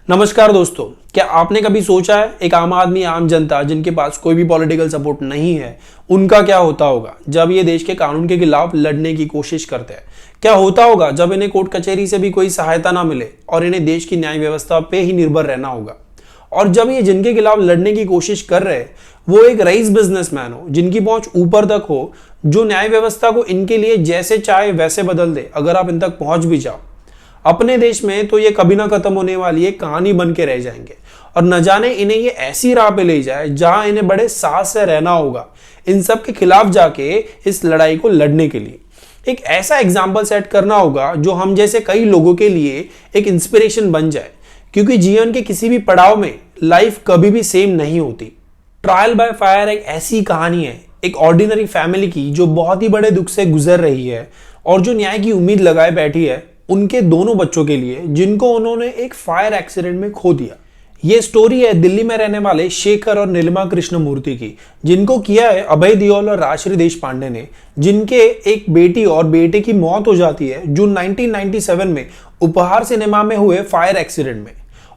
नमस्कार दोस्तों, क्या आपने कभी सोचा है एक आम आदमी, आम जनता जिनके पास कोई भी पॉलिटिकल सपोर्ट नहीं है, उनका क्या होता होगा जब ये देश के कानून के खिलाफ लड़ने की कोशिश करते हैं? क्या होता होगा जब इन्हें कोर्ट कचहरी से भी कोई सहायता ना मिले और इन्हें देश की न्याय व्यवस्था पे ही निर्भर रहना होगा? और जब ये जिनके खिलाफ लड़ने की कोशिश कर रहे हैं वो एक रईस बिजनेसमैन हो, जिनकी पहुंच ऊपर तक हो, जो न्याय व्यवस्था को इनके लिए जैसे चाहे वैसे बदल दे अगर आप इन तक पहुंच भी जाओ। अपने देश में तो ये कभी ना खत्म होने वाली एक कहानी बन के रह जाएंगे और न जाने इन्हें ये ऐसी राह पे ले जाए जहां इन्हें बड़े साहस से रहना होगा इन सब के खिलाफ जाके इस लड़ाई को लड़ने के लिए। एक ऐसा एग्जाम्पल सेट करना होगा जो हम जैसे कई लोगों के लिए एक इंस्पिरेशन बन जाए, क्योंकि जीवन के किसी भी पड़ाव में लाइफ कभी भी सेम नहीं होती। ट्रायल बाय फायर एक ऐसी कहानी है, एक ऑर्डिनरी फैमिली की जो बहुत ही बड़े दुख से गुजर रही है और जो न्याय की उम्मीद लगाए बैठी है उनके दोनों बच्चों के लिए, जिनको उन्होंने एक फायर एक्सीडेंट में खो दिया। ये स्टोरी है दिल्ली में रहने वाले शेखर और नीलिमा कृष्णमूर्ति की, जिनको किया है अभय देओल और राजश्री देशपांडे ने, जिनके एक बेटी और बेटे की मौत हो जाती है जून 1997 में उपहार सिनेमा में हुए फायर एक्सीडेंट में।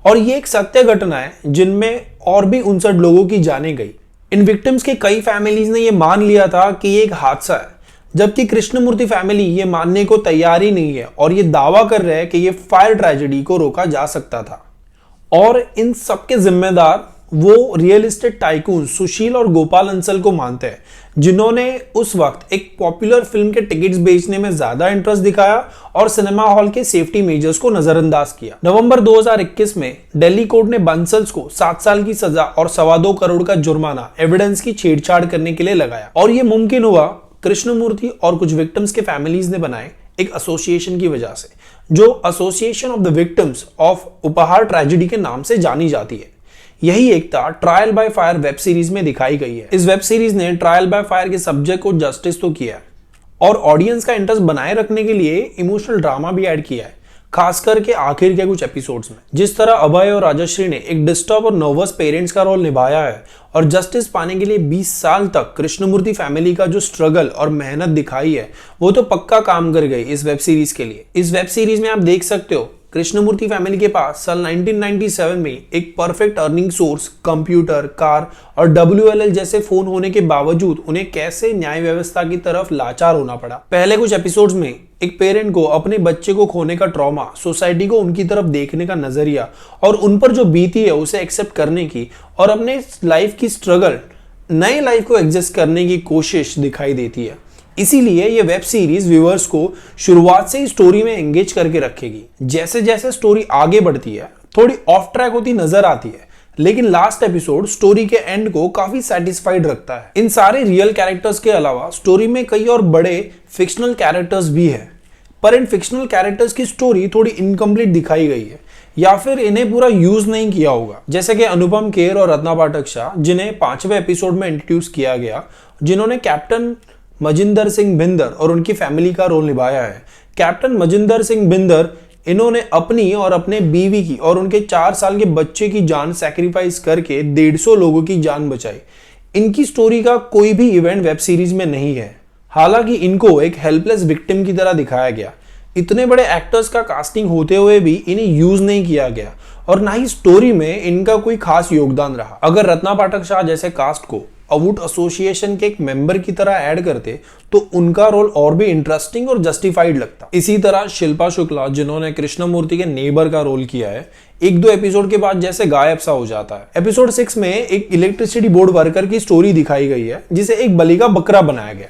और ये एक सत्य घटना है जिनमें और भी 59 लोगों की जानें गई। इन विक्टिम्स के कई फैमिलीज ने यह मान लिया था कि ये एक हादसा है, जबकि कृष्णमूर्ति फैमिली ये मानने को तैयार ही नहीं है और ये दावा कर रहे हैं कि ये फायर ट्रेजेडी को रोका जा सकता था। और इन सबके जिम्मेदार वो रियल एस्टेट टाइकून सुशील और गोपाल अंसल को मानते हैं, जिन्होंने उस वक्त एक पॉपुलर फिल्म के टिकट्स बेचने में ज्यादा इंटरेस्ट दिखाया और सिनेमा हॉल के सेफ्टी मेजर्स को नजरअंदाज किया। नवंबर 2021 में दिल्ली कोर्ट ने बंसल्स को 7 साल की सजा और 2.25 करोड़ का जुर्माना एविडेंस की छेड़छाड़ करने के लिए लगाया। और ये मुमकिन हुआ कृष्णमूर्ति और कुछ विक्टिम्स के फैमिलीज ने बनाए एक एसोसिएशन की वजह से, जो association of the victims of Uphaar tragedy के नाम से जानी जाती है। यही एकता trial by fire web series में दिखाई गई है। इस वेब सीरीज ने ट्रायल बाय फायर के सब्जेक्ट को जस्टिस तो किया है और ऑडियंस का इंटरेस्ट बनाए रखने के लिए इमोशनल ड्रामा भी ऐड किया है, खास करके आखिर के कुछ एपिसोड्स में। जिस तरह अभय और राजश्री ने एक डिस्टर्ब और नर्वस पेरेंट्स का रोल निभाया है और जस्टिस पाने के लिए 20 साल तक कृष्णमूर्ति फैमिली का जो स्ट्रगल और मेहनत दिखाई है, वो तो पक्का काम कर गई इस वेब सीरीज के लिए। इस वेब सीरीज में आप देख सकते हो कृष्णमूर्ति फैमिली के पास साल 1997 में एक perfect earning source, computer, car और WLL जैसे फोन होने के बावजूद उन्हें कैसे न्याय व्यवस्था की तरफ लाचार होना पड़ा। पहले कुछ एपिसोड्स में एक पेरेंट को अपने बच्चे को खोने का ट्रॉमा, सोसाइटी को उनकी तरफ देखने का नजरिया और उन पर जो बीती है उसे एक्सेप्ट करने की और अपने लाइफ की स्ट्रगल, नए लाइफ को एडजस्ट करने की कोशिश दिखाई देती है। इसीलिए ये वेब सीरीज व्यूअर्स को शुरुआत से ही स्टोरी में एंगेज करके रखेगी। जैसे जैसे स्टोरी आगे बढ़ती है थोड़ी ऑफ ट्रैक होती नजर आती है, लेकिन लास्ट एपिसोड स्टोरी के एंड को काफी सेटिस्फाइड रखता है। इन सारे रियल कैरेक्टर्स के अलावा स्टोरी में कई और बड़े फिक्शनल कैरेक्टर्स भी है, पर इन फिक्शनल कैरेक्टर्स की स्टोरी थोड़ी इनकम्प्लीट दिखाई गई है या फिर इन्हें पूरा यूज नहीं किया होगा। जैसे कि अनुपम खेर और रत्ना पाठक शाह, जिन्हें 5वें एपिसोड में इंट्रोड्यूस किया गया, जिन्होंने कैप्टन मजिंदर सिंह भिंदर और उनकी फैमिली का रोल निभाया है। कैप्टन मजिंदर सिंह भिंदर, इन्होंने अपनी और अपने बीवी की और उनके 4 साल के बच्चे की जान सैक्रिफाइस करके 150 लोगों की जान बचाई। इनकी स्टोरी का कोई भी इवेंट वेब सीरीज में नहीं है, हालांकि इनको एक हेल्पलेस विक्टिम की तरह दिखाया गया। इतने बड़े एक्टर्स का कास्टिंग होते हुए भी इन्हें यूज नहीं किया गया और ना ही स्टोरी में इनका कोई खास योगदान रहा। अगर रत्ना पाठक शाह जैसे कास्ट को अवुट एसोसिएशन के एक मेंबर की तरह ऐड करते तो उनका रोल और भी इंटरेस्टिंग और जस्टिफाइड लगता। इसी तरह शिल्पा शुक्ला, जिन्होंने कृष्णमूर्ति के नेबर का रोल किया है, 1-2 एपिसोड के बाद जैसे गायब सा हो जाता है। एपिसोड 6 में एक इलेक्ट्रिसिटी बोर्ड वर्कर की स्टोरी दिखाई गई है, जिसे एक बलि का बकरा बनाया गया।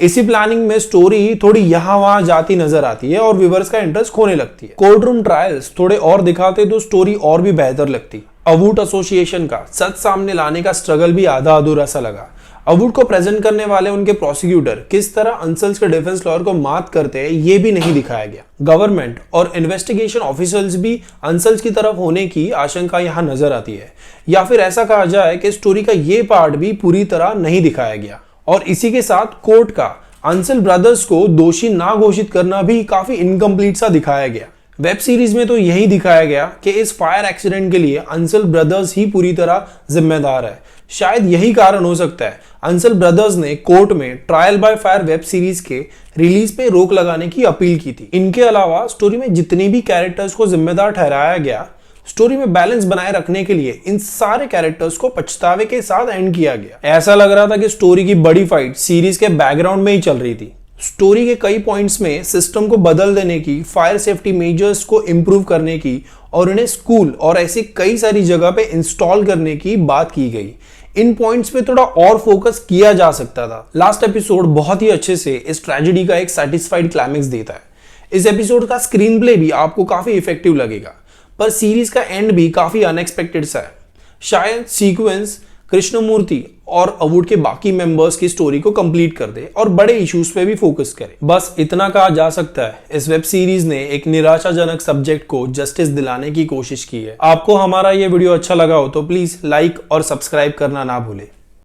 इसी प्लानिंग में स्टोरी थोड़ी यहाँ वहां जाती नजर आती है और व्यूअर्स का इंटरेस्ट खोने लगती है। कोर्ट रूम ट्रायल्स थोड़े और दिखाते तो स्टोरी और भी बेहतर लगती। अवुट एसोसिएशन का सच सामने लाने का स्ट्रगल भी आधा अधूरा सा लगा। अवुट को प्रेजेंट करने वाले उनके प्रोसिक्यूटर किस तरह अंसल्स के डिफेंस लॉयर को मात करते हैं ये भी नहीं दिखाया गया। गवर्नमेंट और इन्वेस्टिगेशन ऑफिसर्स भी अंसल्स की तरफ होने की आशंका यहाँ नजर आती है, या फिर ऐसा कहा जाए कि स्टोरी का ये पार्ट भी पूरी तरह नहीं दिखाया गया। और इसी के साथ कोर्ट का अंसल ब्रदर्स को दोषी ना घोषित करना भी काफी इनकम्प्लीट सा दिखाया गया। वेब सीरीज में तो यही दिखाया गया कि इस फायर एक्सीडेंट के लिए अंसल ब्रदर्स ही पूरी तरह जिम्मेदार है। शायद यही कारण हो सकता है अंसल ब्रदर्स ने कोर्ट में trial by fire web series के रिलीज पे रोक लगाने की अपील की थी। इनके अलावा स्टोरी में जितनी भी कैरेक्टर्स को जिम्मेदार ठहराया गया स्टोरी में बैलेंस बनाए रखने के लिए इन सारे कैरेक्टर्स को पछतावे के साथ एंड किया गया। ऐसा लग रहा था कि स्टोरी की बड़ी फाइट सीरीज के बैकग्राउंड में ही चल रही थी। स्टोरी के कई पॉइंट्स में सिस्टम को बदल देने की, फायर सेफ्टी मेजर्स को इंप्रूव करने की और उन्हें स्कूल और ऐसी कई सारी जगह पे इंस्टॉल करने की बात की गई। इन पॉइंट्स पे थोड़ा और फोकस किया जा सकता था। लास्ट एपिसोड बहुत ही अच्छे से इस ट्रेजेडी का एक सेटिस्फाइड क्लाइमेक्स देता है। इस एपिसोड का स्क्रीन प्ले भी आपको काफी इफेक्टिव लगेगा, पर सीरीज का एंड भी काफी अनएक्सपेक्टेड सा है। शायद सीक्वेंस कृष्णमूर्ति और अवुड के बाकी मेंबर्स की स्टोरी को कंप्लीट कर दे और बड़े इश्यूज पे भी फोकस करे। बस इतना कहा जा सकता है, इस वेब सीरीज ने एक निराशाजनक सब्जेक्ट को जस्टिस दिलाने की कोशिश की है। आपको हमारा ये वीडियो अच्छा लगा हो तो प्लीज लाइक और सब्सक्राइब करना ना भूले।